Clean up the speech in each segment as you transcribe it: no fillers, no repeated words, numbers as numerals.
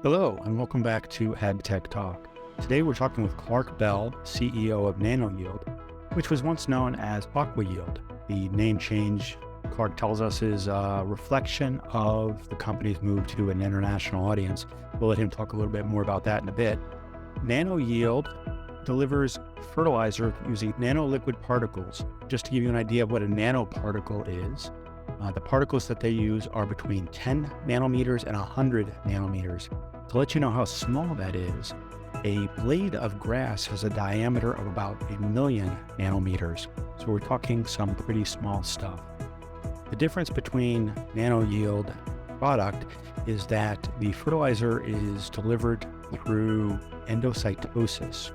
Hello, and welcome back to AgTech Talk. Today we're talking with Clark Bell, CEO of Nano-Yield, which was once known as Aqua-Yield. The name change, Clark tells us, is a reflection of the company's move to an international audience. We'll let him talk a little bit more about that in a bit. Nano-Yield delivers fertilizer using nanoliquid particles. Just to give you an idea of what a nanoparticle is, the particles that they use are between 10 nanometers and 100 nanometers. To let you know how small that is, a blade of grass has a diameter of about 1,000,000 nanometers. So we're talking some pretty small stuff. The difference between Nano-Yield product is that the fertilizer is delivered through endocytosis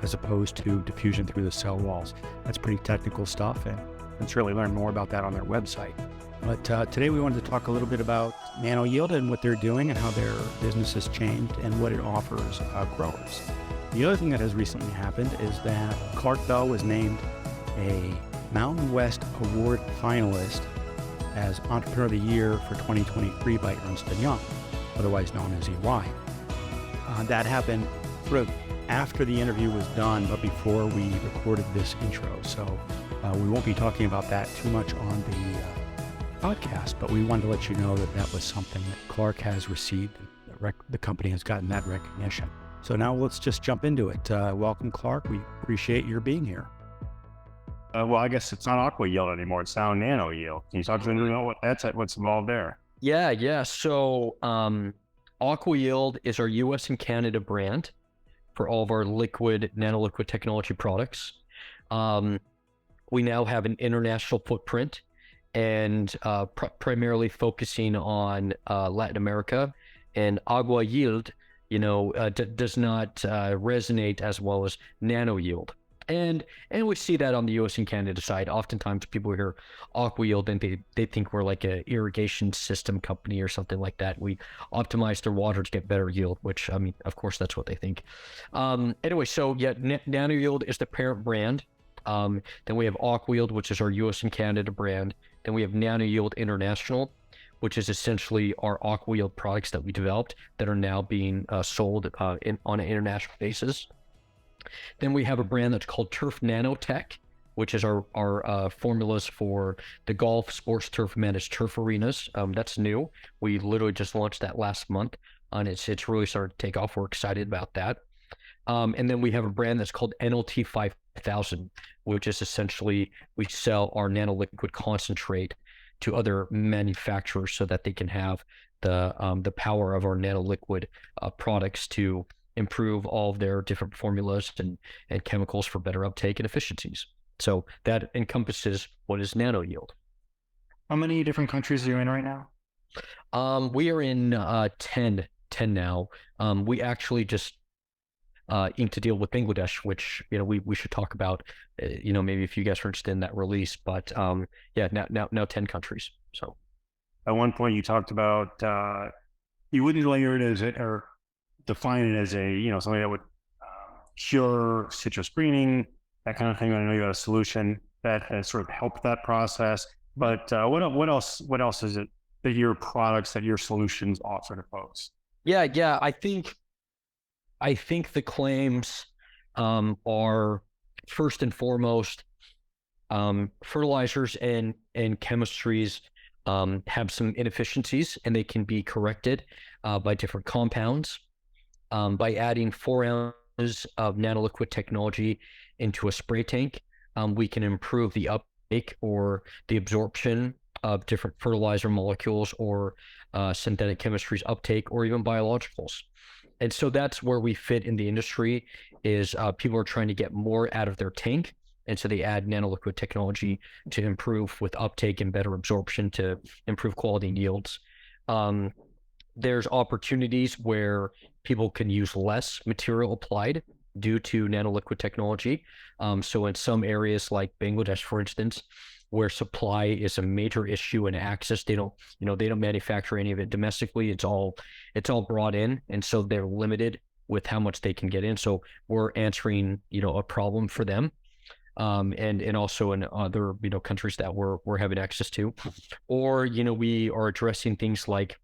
as opposed to diffusion through the cell walls. That's pretty technical stuff, and you can certainly learn more about that on their website. But today we wanted to talk a little bit about Nano-Yield and what they're doing and how their business has changed and what it offers growers. The other thing that has recently happened is that Clark Bell was named a Mountain West Award finalist as Entrepreneur of the Year for 2023 by Ernst & Young, otherwise known as EY. That happened sort of after the interview was done, but before we recorded this intro. So we won't be talking about that too much on the podcast, but we wanted to let you know that that was something that Clark has received. The company has gotten that recognition. So now let's just jump into it. Welcome, Clark. We appreciate your being here. Well, I guess it's not Aqua-Yield anymore. It's now Nano-Yield. Can you talk to me about what's involved there? Yeah. So Aqua-Yield is our US and Canada brand for all of our nanoliquid technology products. We now have an international footprint and primarily focusing on Latin America. And Aqua-Yield, does not resonate as well as Nano-Yield. And we see that on the US and Canada side. Oftentimes people hear Aqua-Yield and they think we're like an irrigation system company or something like that. We optimize their water to get better yield, which, I mean, of course, that's what they think. Anyway, so yeah, Nano-Yield is the parent brand. Then we have Aqua-Yield, which is our US and Canada brand. Then we have Nano-Yield International, which is essentially our Aqua-Yield products that we developed that are now being sold on an international basis. Then we have a brand that's called Turf Nanotech, which is our formulas for the golf, sports turf, managed turf arenas. That's new. We literally just launched that last month, and it's really started to take off. We're excited about that. And then we have a brand that's called NLT 5000, which is essentially we sell our nanoliquid concentrate to other manufacturers so that they can have the power of our nanoliquid products to improve all of their different formulas and chemicals for better uptake and efficiencies. So that encompasses what is Nano-Yield. How many different countries are you in right now? We are in 10 now. We actually just inked a deal with Bangladesh, which we should talk about. Maybe if you guys are interested in that release. But now 10 countries. So at one point you talked about you wouldn't layer it as or define it as something that would cure citrus greening, that kind of thing. I know you had a solution that has sort of helped that process. But what else is it that your products, that your solutions offer to folks? Yeah. I think the claims are first and foremost fertilizers and chemistries have some inefficiencies, and they can be corrected by different compounds. By adding 4 ounces of nanoliquid technology into a spray tank, we can improve the uptake or the absorption of different fertilizer molecules or synthetic chemistries uptake, or even biologicals. And so that's where we fit in the industry is people are trying to get more out of their tank. And so they add nanoliquid technology to improve with uptake and better absorption to improve quality and yields. There's opportunities where people can use less material applied due to nanoliquid technology. So in some areas like Bangladesh, for instance, where supply is a major issue and access, they don't manufacture any of it domestically. It's all brought in, and so they're limited with how much they can get in. So we're answering a problem for them. And also in other countries that we're having access to, or we are addressing things like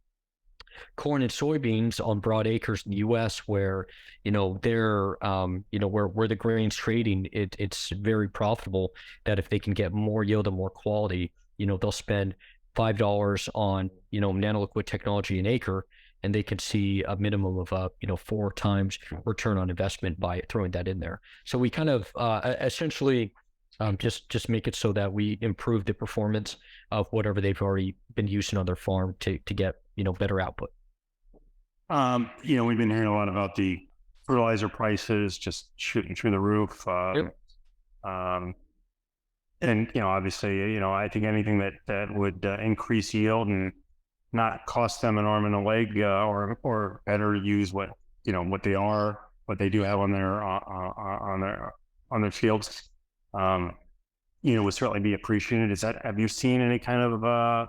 corn and soybeans on broad acres in the U.S. where, they're, where the grain's trading, it's very profitable that if they can get more yield and more quality, they'll spend $5 on, nanoliquid technology an acre, and they can see a minimum of, 4 times return on investment by throwing that in there. So we kind of essentially just make it so that we improve the performance of whatever they've already been using on their farm to get, better output. We've been hearing a lot about the fertilizer prices just shooting through the roof. Yep. And, obviously, I think anything that would increase yield and not cost them an arm and a leg, or better use what they do have on their fields, would certainly be appreciated. Have you seen any kind of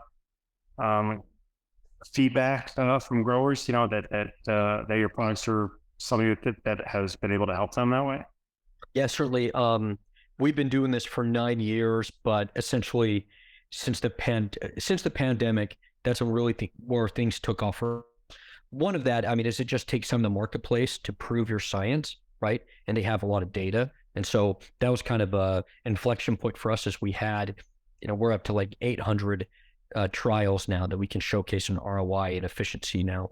feedback from growers, that your products are something that has been able to help them that way? Yeah, certainly. We've been doing this for 9 years, but essentially since the pandemic, that's really where things took off. One of that, is it just takes some of the marketplace to prove your science, right? And they have a lot of data. And so that was kind of a inflection point for us as we had, we're up to like 800 trials now that we can showcase an ROI and efficiency now.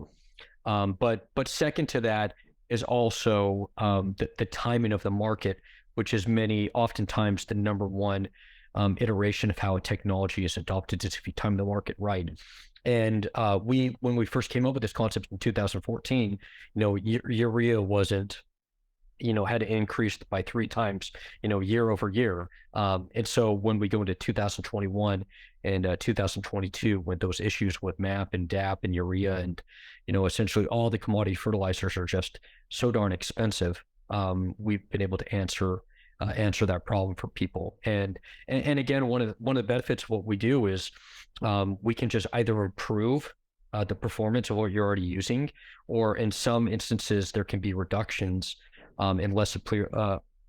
But second to that is also the timing of the market, which is oftentimes the number one iteration of how a technology is adopted, is if you time the market right. And when we first came up with this concept in 2014, urea wasn't, had increased by 3 times, year over year. And so when we go into 2021 and 2022, when those issues with MAP and DAP and urea and, essentially all the commodity fertilizers are just so darn expensive, we've been able to answer that problem for people. And again, one of the benefits of what we do is we can just either improve the performance of what you're already using, or in some instances there can be reductions unless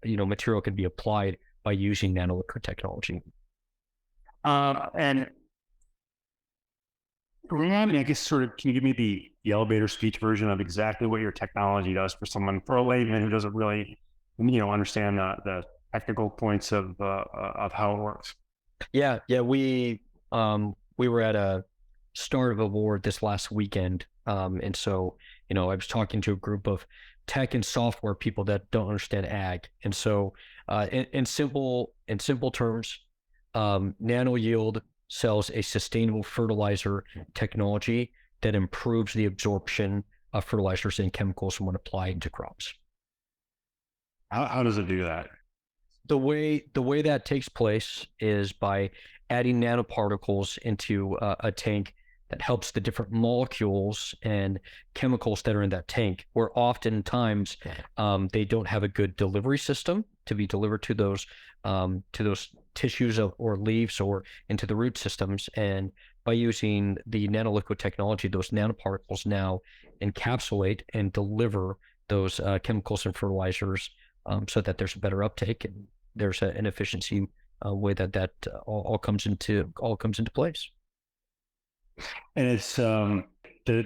material can be applied by using nanoliquid technology. And I guess sort of, can you give me the elevator speech version of exactly what your technology does for a layman who doesn't really, understand the technical points of how it works? Yeah. We were at a start of award this last weekend. And so, I was talking to a group of tech and software people that don't understand ag. And so, in simple terms, Nano-Yield sells a sustainable fertilizer technology that improves the absorption of fertilizers and chemicals when applied to crops. How does it do that? The way that takes place is by adding nanoparticles into a tank that helps the different molecules and chemicals that are in that tank, where oftentimes they don't have a good delivery system to be delivered to those tissues or leaves or into the root systems. And by using the nanoliquid technology, those nanoparticles now encapsulate and deliver those chemicals and fertilizers, so that there's a better uptake and there's an efficiency way that all comes into place. And it's the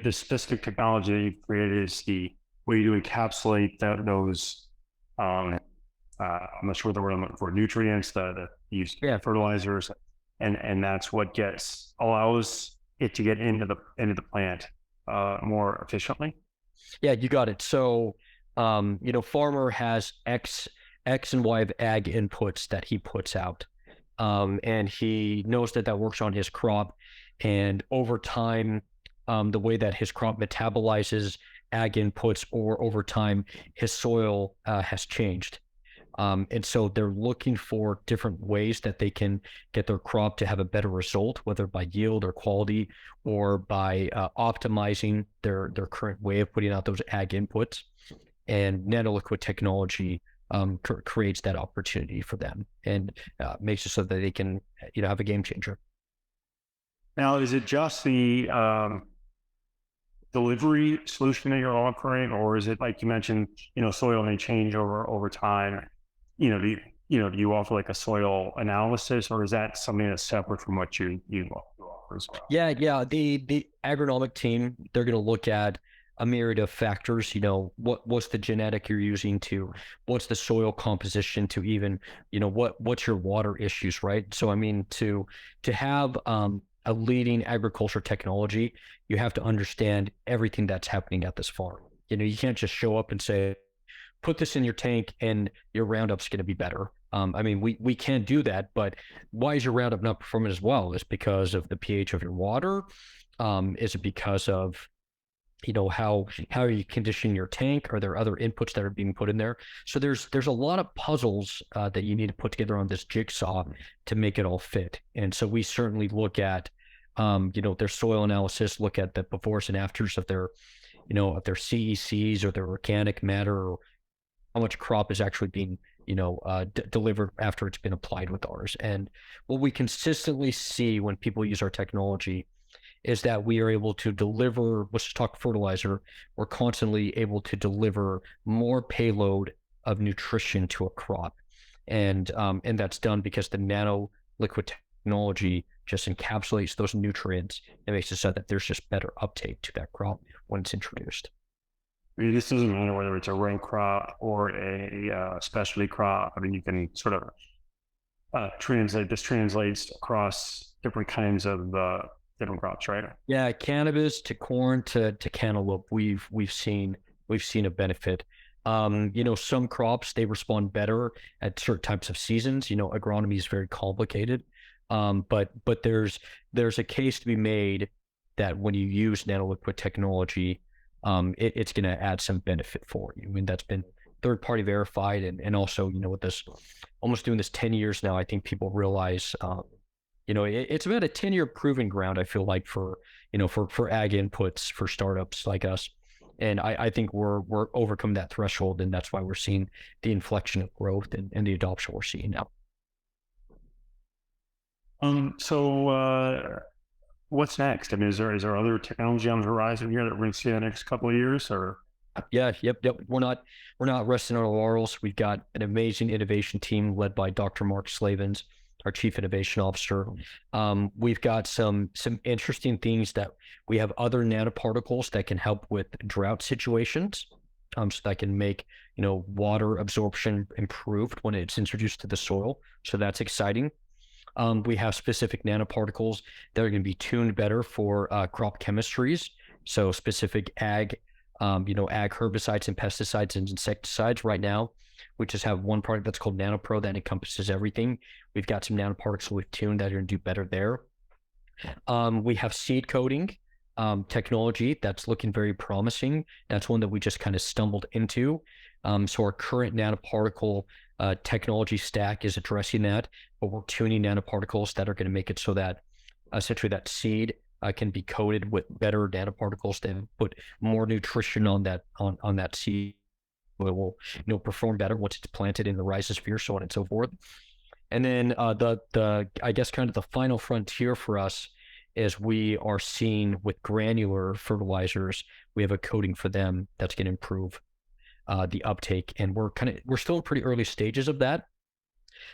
specific technology that you've created is the way to encapsulate those. I'm not sure the word I'm looking for. Nutrients, the use of fertilizers, and that's what allows it to get into the plant more efficiently. Yeah, you got it. So, farmer has X and Y of ag inputs that he puts out, and he knows that works on his crop. And over time, the way that his crop metabolizes ag inputs, or over time, his soil has changed. And so they're looking for different ways that they can get their crop to have a better result, whether by yield or quality, or by optimizing their current way of putting out those ag inputs. And nanoliquid technology creates that opportunity for them and makes it so that they can, have a game changer. Now, is it just the delivery solution that you're offering, or is it, like you mentioned, soil may change over time? Do you offer like a soil analysis, or is that something that's separate from what you offer? as well? Yeah. The agronomic team, they're going to look at a myriad of factors. What's the genetic you're using, to what's the soil composition, to even, what's your water issues, right? So I mean, to have a leading agriculture technology, you have to understand everything that's happening at this farm. You can't just show up and say, put this in your tank and your Roundup's going to be better. I mean, we can do that, but why is your Roundup not performing as well? Is it because of the pH of your water? Is it because of how are you conditioning your tank? Are there other inputs that are being put in there? So there's a lot of puzzles that you need to put together on this jigsaw to make it all fit. And so we certainly look at their soil analysis, look at the befores and afters of their CECs or their organic matter, or how much crop is actually being delivered after it's been applied with ours. And what we consistently see when people use our technology is that we are able to deliver, let's just talk fertilizer, we're constantly able to deliver more payload of nutrition to a crop. And that's done because the nano liquid technology just encapsulates those nutrients and makes it so that there's just better uptake to that crop when it's introduced. I mean, this doesn't matter whether it's a rain crop or a specialty crop. I mean, you can sort of translates across different kinds of different crops, right? Yeah, cannabis to corn to cantaloupe, we've seen a benefit. Some crops, they respond better at certain types of seasons. Agronomy is very complicated. But there's a case to be made that when you use nanoliquid technology, it's going to add some benefit for you. I mean, that's been third-party verified, and also, with this almost doing this 10 years now, I think people realize it's about a 10-year proving ground, I feel like, for ag inputs for startups like us. And I think we're overcome that threshold, and that's why we're seeing the inflection of growth and the adoption we're seeing now. So what's next? I mean, is there other technology on the horizon here that we're going to see in the next couple of years, or? Yeah, yep. We're not resting on our laurels. We've got an amazing innovation team led by Dr. Mark Slavens, our Chief Innovation Officer. We've got some interesting things that we have other nanoparticles that can help with drought situations, so that can make water absorption improved when it's introduced to the soil. So that's exciting. We have specific nanoparticles that are going to be tuned better for crop chemistries. So specific ag herbicides and pesticides and insecticides. Right now, we just have one product that's called NanoPro that encompasses everything. We've got some nanoparticles we've tuned that are going to do better there. We have seed coating technology that's looking very promising. That's one that we just kind of stumbled into. So our current nanoparticle technology stack is addressing that, but we're tuning nanoparticles that are going to make it so that essentially that seed can be coated with better nanoparticles that put more nutrition on that seed. It will perform better once it's planted in the rhizosphere, so on and so forth. And then the I guess kind of the final frontier for us is we are seeing with granular fertilizers, we have a coating for them that's going to improve the uptake, and we're still in pretty early stages of that.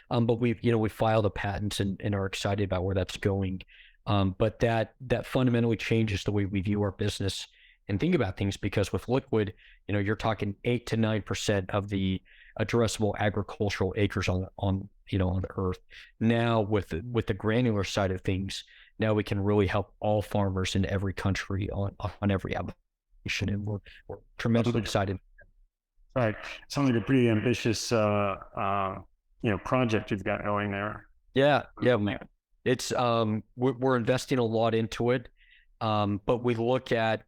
But we filed a patent and are excited about where that's going. But that fundamentally changes the way we view our business and think about things, because with liquid, you're talking 8 to 9% of the addressable agricultural acres on the earth. Now with the granular side of things, now we can really help all farmers in every country on every application, and we're tremendously excited. Right. Sounds like a pretty ambitious project you've got going there. Yeah, man. It's we're investing a lot into it, but we look at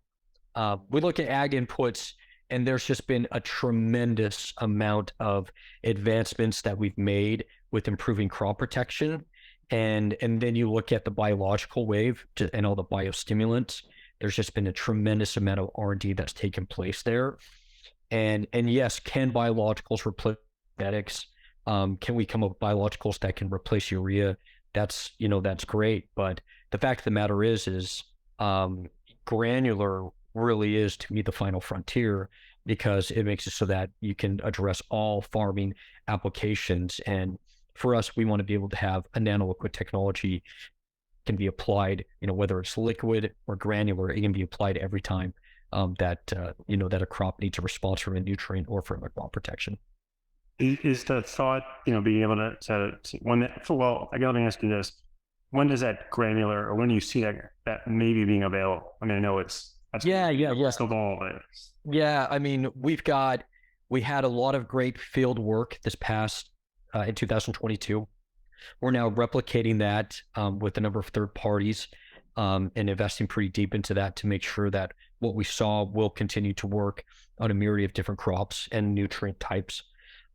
ag inputs, and there's just been a tremendous amount of advancements that we've made with improving crop protection, and then you look at the biological wave and all the biostimulants. There's just been a tremendous amount of R&D that's taken place there, and yes, can biologicals replace genetics? Can we come up with biologicals that can replace urea? That's great, but the fact of the matter is granular really is, to me, the final frontier, because it makes it so that you can address all farming applications. And for us, we want to be able to have a nanoliquid technology can be applied, whether it's liquid or granular, it can be applied every time that a crop needs a response from a nutrient or from a crop protection. Is the thought, being able to when that, well, I got to ask you this: when does that granular, or when do you see that maybe being available? I mean, I know that's Yeah. but Yeah, I mean, we had a lot of great field work this past in 2022. We're now replicating that with a number of third parties and investing pretty deep into that to make sure that what we saw will continue to work on a myriad of different crops and nutrient types.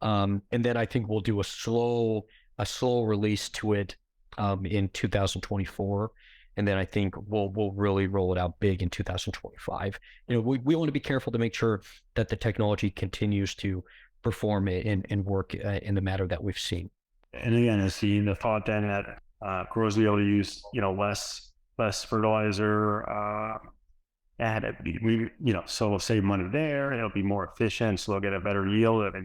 And then I think we'll do a slow release to it in 2024. And then I think we'll really roll it out big in 2025. We want to be careful to make sure that the technology continues to perform and work in the manner that we've seen. And again, is the thought then that growers will be able to use less fertilizer, and so they'll save money there. It'll be more efficient, so they'll get a better yield. I mean,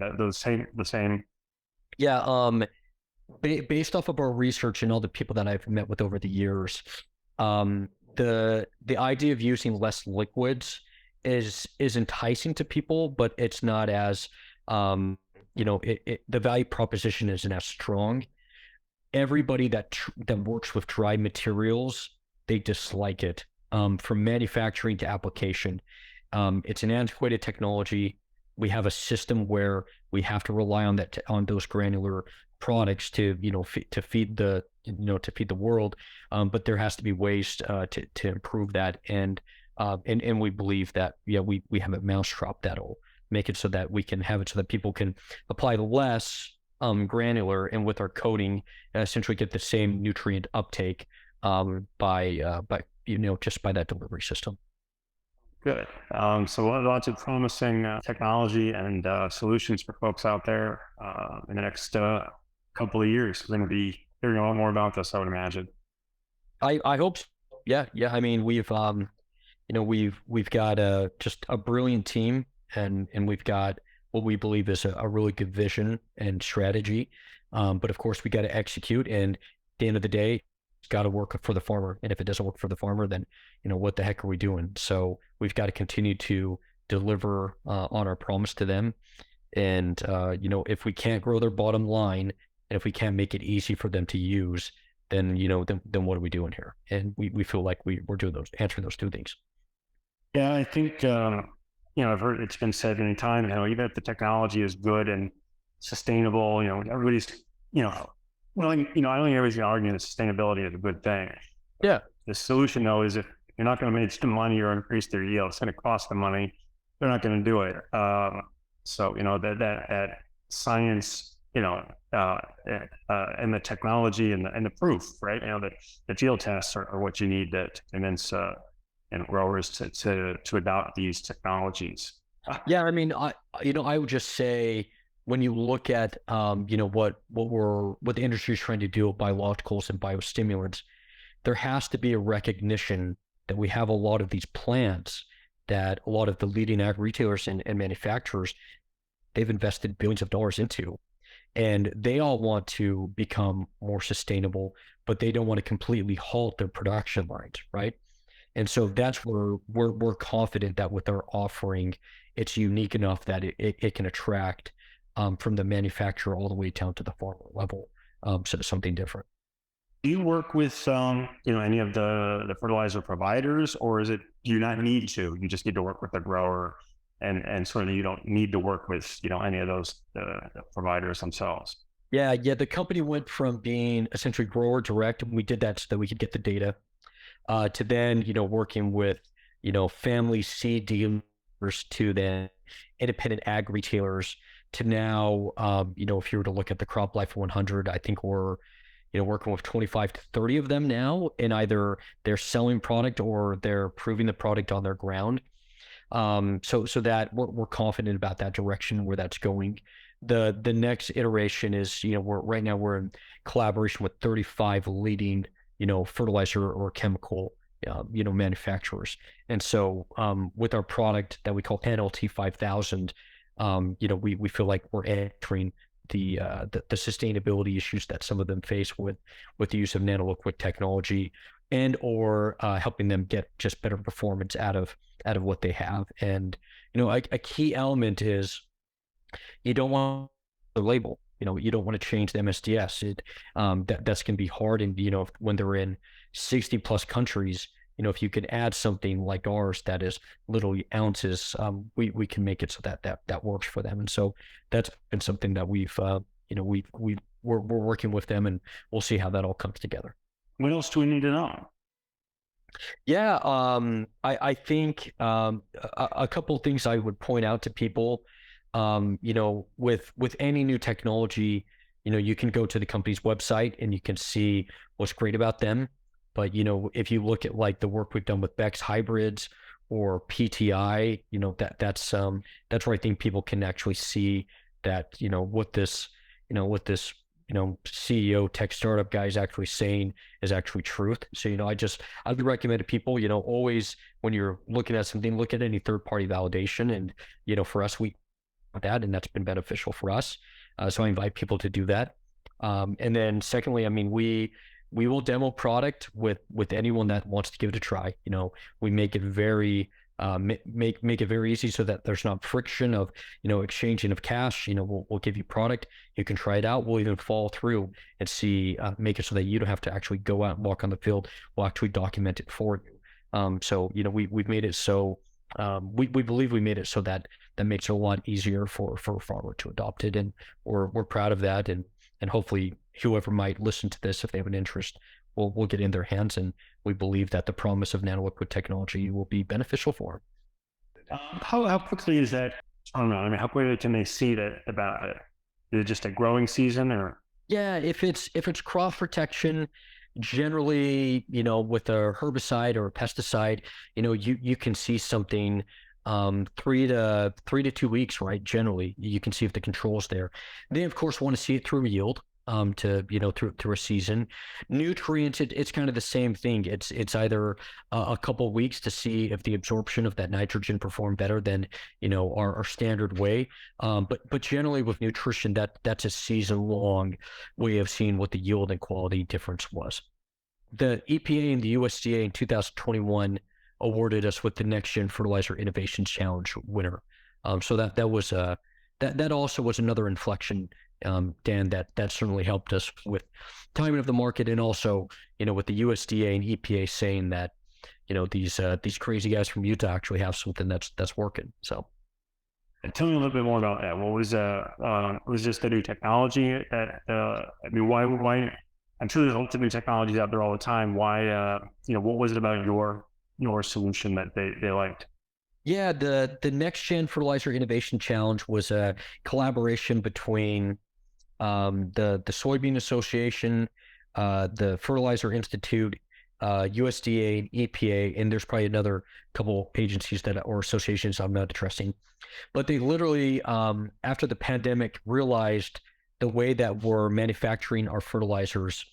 the same. Yeah. Based off of our research and all the people that I've met with over the years, the idea of using less liquids is enticing to people, but it's not as the value proposition isn't as strong. Everybody that works with dry materials, they dislike it. From manufacturing to application, it's an antiquated technology. We have a system where we have to rely on those granular products to feed the world, but there has to be ways to improve that, and we believe that we have a mousetrap that'll make it so that we can have it so that people can apply less granular, and with our coating essentially get the same nutrient uptake by just by that delivery system. Good. So lots of promising technology and solutions for folks out there in the next couple of years. We're going to be hearing a lot more about this, I would imagine. I hope so. Yeah. I mean, we've got just a brilliant team, and we've got what we believe is a really good vision and strategy. But of course, we got to execute, and at the end of the day, it's got to work for the farmer. And if it doesn't work for the farmer, then what the heck are we doing? So we've got to continue to deliver on our promise to them. And if we can't grow their bottom line, and if we can't make it easy for them to use, then then what are we doing here? And we feel like we're doing answering those two things. Yeah, I think I've heard it's been said many times. Even if the technology is good and sustainable, everybody's well, I don't think everybody's going to argue that sustainability is a good thing. Yeah. The solution, though, is if you're not going to make the money or increase their yield, it's going to cost them money. They're not going to do it. So that science, and the technology and the proof, right? The field tests are what you need to convince growers to adopt these technologies. Yeah, I mean, I would just say, when you look at what the industry is trying to do with biologicals and biostimulants, there has to be a recognition that we have a lot of these plants that a lot of the leading ag retailers and manufacturers, they've invested billions of dollars into, and they all want to become more sustainable, but they don't want to completely halt their production lines, right? And so that's where we're confident that with our offering, it's unique enough that it can attract from the manufacturer all the way down to the farmer level, so something different. Do you work with any of the fertilizer providers, or do you not need to? You just need to work with the grower, and sort of you don't need to work with any of those the providers themselves. Yeah. The company went from being essentially grower direct, and we did that so that we could get the data, to then working with family seed dealers, to then independent ag retailers, to now if you were to look at the Crop Life 100, I think we're working with 25 to 30 of them now, and either they're selling product or they're proving the product on their ground. So that we're confident about that direction, where that's going. The next iteration is, right now we're in collaboration with 35 leading, fertilizer or chemical, manufacturers. And so, with our product that we call NLT 5000, we feel like we're answering the sustainability issues that some of them face with the use of nanoliquid technology. and or helping them get just better performance out of what they have. And a key element is you don't want the label. You don't want to change the MSDS. That's going to be hard. And when they're in 60 plus countries, if you can add something like ours that is literally ounces, we can make it so that works for them. And so that's been something that we're working with them, and we'll see how that all comes together. What else do we need to know? Yeah, I think a couple of things I would point out to people, with any new technology, you can go to the company's website and you can see what's great about them. But if you look at like the work we've done with Bex hybrids or PTI, that's where I think people can actually see that what this CEO tech startup guy is actually saying is actually truth. So I'd recommend to people, always when you're looking at something, look at any third party validation. And for us, we that, and that's been beneficial for us. So I invite people to do that. And then secondly, I mean, we will demo product with anyone that wants to give it a try. We make it very make it very easy so that there's not friction of exchanging of cash. We'll give you product, you can try it out. We'll even follow through and see, make it so that you don't have to actually go out and walk on the field. We'll actually document it for you. So we've made it so we believe we made it so that makes it a lot easier for a farmer to adopt it, and we're proud of that. And hopefully whoever might listen to this, if they have an interest, will get in their hands, and we believe that the promise of nanoliquid technology will be beneficial for them. How quickly is that? I don't know. I mean, how quickly can they see that about it? Is it just a growing season, or? Yeah, if it's crop protection, generally, with a herbicide or a pesticide, you can see something 3 to 2 weeks, right? Generally, you can see if the control's there. They of course want to see it through yield, through a season. Nutrients, it's kind of the same thing. It's either a couple of weeks to see if the absorption of that nitrogen performed better than our standard way. But generally with nutrition, that's a season long way of seeing what the yield and quality difference was. The EPA and the USDA in 2021 awarded us with the Next Gen Fertilizer Innovation Challenge winner. So that was that also was another inflection, Dan, that certainly helped us with timing of the market, and also with the USDA and EPA saying that these crazy guys from Utah actually have something that's working. So tell me a little bit more about that. What was just the new technology that I mean, why I'm sure there's lots of new technologies out there all the time. Why what was it about your solution that they liked? Yeah, the Next Gen Fertilizer Innovation Challenge was a collaboration between the Soybean Association, the Fertilizer Institute, USDA, and EPA, and there's probably another couple agencies or associations I'm not interested in. But they literally, after the pandemic, realized the way that we're manufacturing our fertilizers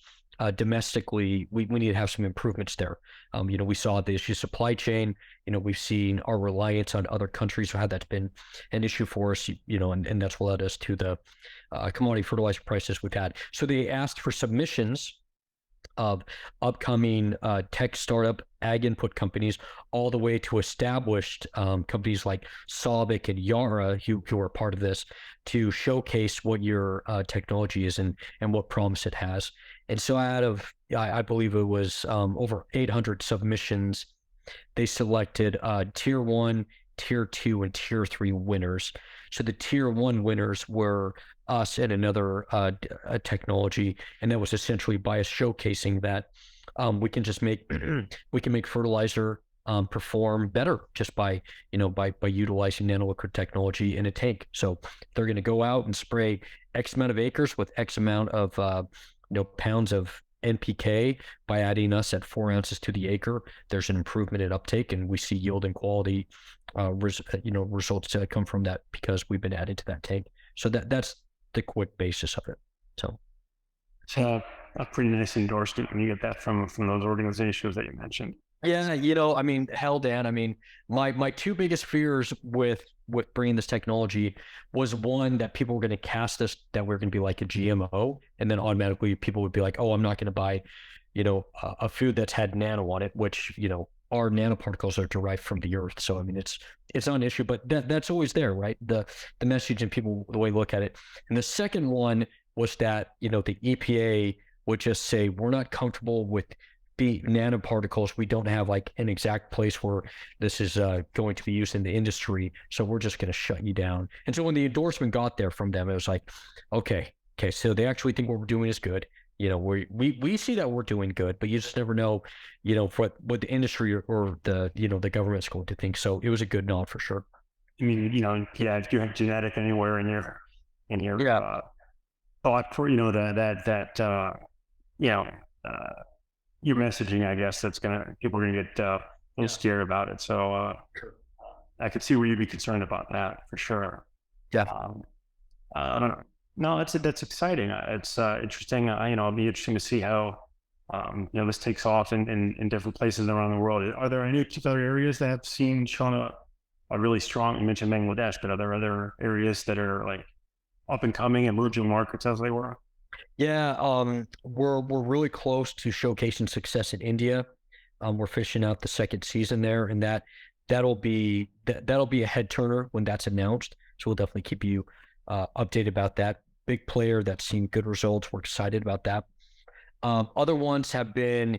domestically, we need to have some improvements there. We saw the issue of supply chain. We've seen our reliance on other countries, how that's been an issue for us, and that's led us to the commodity fertilizer prices we've had. So they asked for submissions of upcoming tech startup ag input companies, all the way to established companies like Sabic and Yara, who are part of this, to showcase what your technology is and what promise it has. And so out of, I believe it was over 800 submissions, they selected tier 1, tier 2, and tier 3 winners. So the tier 1 winners were us and another technology, and that was essentially by us showcasing that we can just make fertilizer perform better just by utilizing nanoliquid technology in a tank. So they're going to go out and spray X amount of acres with X amount of pounds of NPK by adding us at 4 ounces to the acre. There's an improvement in uptake, and we see yield and quality results come from that because we've been added to that tank. So that's the quick basis of it. So it's a pretty nice endorsement when you get that from those organizations that you mentioned. Yeah, I mean, hell, Dan, I mean, my two biggest fears with bringing this technology was, one, that people were going to cast us, that we're going to be like a GMO, and then automatically people would be like, oh, I'm not going to buy a food that's had nano on it, which, our nanoparticles are derived from the earth. So, I mean, it's not an issue, but that's always there, right? The message and people, the way they look at it. And the second one was that, the EPA would just say, we're not comfortable with the nanoparticles. We don't have like an exact place where this is going to be used in the industry. So we're just going to shut you down. And so when the endorsement got there from them, it was like, okay, so they actually think what we're doing is good. We see that we're doing good, but you just never know, what the industry or the, the government's going to think. So it was a good nod for sure. I mean, if you have genetic anywhere in your Yeah. thought for, your messaging, I guess people are gonna get a little scared about it. So Sure. I could see where you'd be concerned about that for sure. Yeah. I don't know. No, that's exciting. It's interesting. It'll be interesting to see how this takes off in different places around the world. Are there any particular areas that have shown a really strong? You mentioned Bangladesh, but are there other areas that are like up and coming emerging markets as they were? Yeah, we're really close to showcasing success in India. We're fishing out the second season there, and that'll be a head turner when that's announced. So we'll definitely keep you updated about that. Big player that's seen good results. We're excited about that. Other ones have been,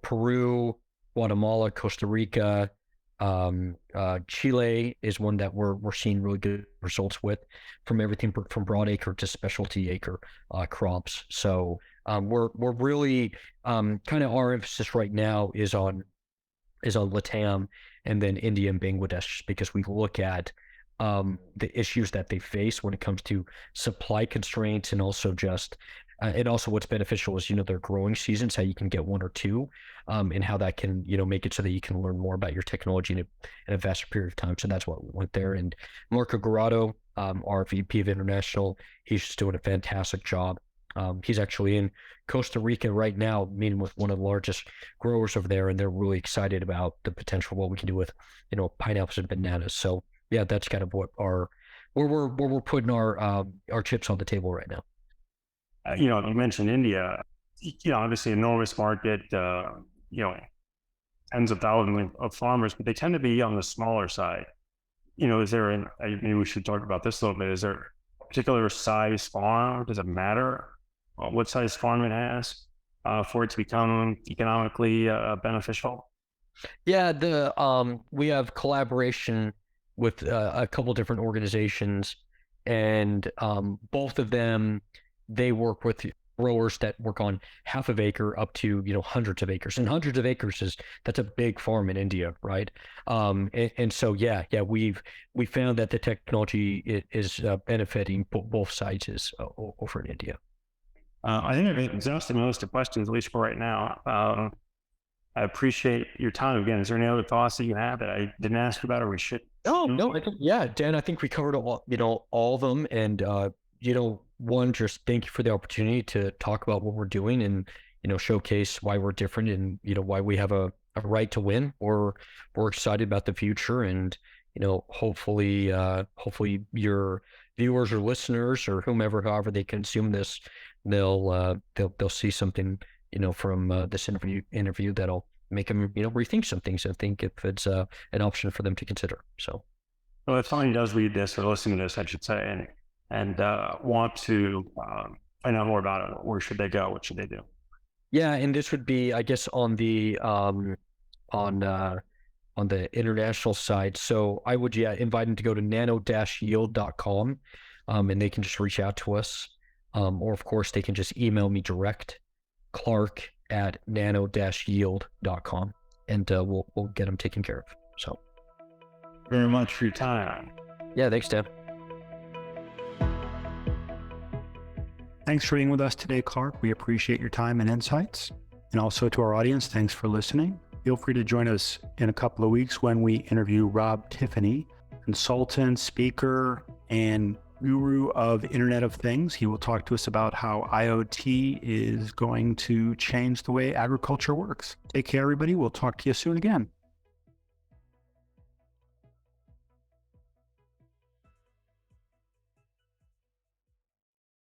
Peru, Guatemala, Costa Rica, Chile is one that we're seeing really good results with, from everything from broadacre to specialty acre crops. So we're really kind of, our emphasis right now is on LATAM and then India and Bangladesh, because we look at the issues that they face when it comes to supply constraints, and also what's beneficial is, their growing seasons, how you can get one or two, and how that can, make it so that you can learn more about your technology in a faster period of time. So that's what we went there. And Marco Garado, our VP of International, he's just doing a fantastic job. He's actually in Costa Rica right now, meeting with one of the largest growers over there, and they're really excited about the potential of what we can do with, pineapples and bananas. So yeah, that's kind of what where we're putting our chips on the table right now. You mentioned India. Obviously enormous market. Tens of thousands of farmers, but they tend to be on the smaller side. Is there maybe we should talk about this a little bit. Is there a particular size farm? Does it matter what size farm it has for it to become economically beneficial? Yeah, we have collaboration with a couple different organizations, and both of them, they work with growers that work on half of acre up to hundreds of acres, and hundreds of acres that's a big farm in India, right? And so we found that the technology is benefiting both sides over in India. I think I've exhausted most of the questions, at least for right now. I appreciate your time again. Is there any other thoughts that you have that I didn't ask about, or we should? Oh no, Dan, I think we covered all of them, and one, just thank you for the opportunity to talk about what we're doing, and showcase why we're different, and why we have a right to win. We're excited about the future, and hopefully your viewers or listeners or however they consume this, they'll see something from this interview that'll make them rethink some things, and think if it's an option for them to consider. So, well, if somebody does read this or listen to this, I should say, and want to find out more about it, where should they go? What should they do? Yeah, and this would be, I guess, on the international side. So I would invite them to go to nano-yield.com, and they can just reach out to us, or of course they can just email me direct, Clark@nano-yield.com, and we'll get them taken care of. So, very much for your time. Yeah, thanks, Dan. Thanks for being with us today, Clark. We appreciate your time and insights. And also to our audience, thanks for listening. Feel free to join us in a couple of weeks when we interview Rob Tiffany, consultant, speaker, and guru of Internet of Things. He will talk to us about how IoT is going to change the way agriculture works. Take care, everybody. We'll talk to you soon again.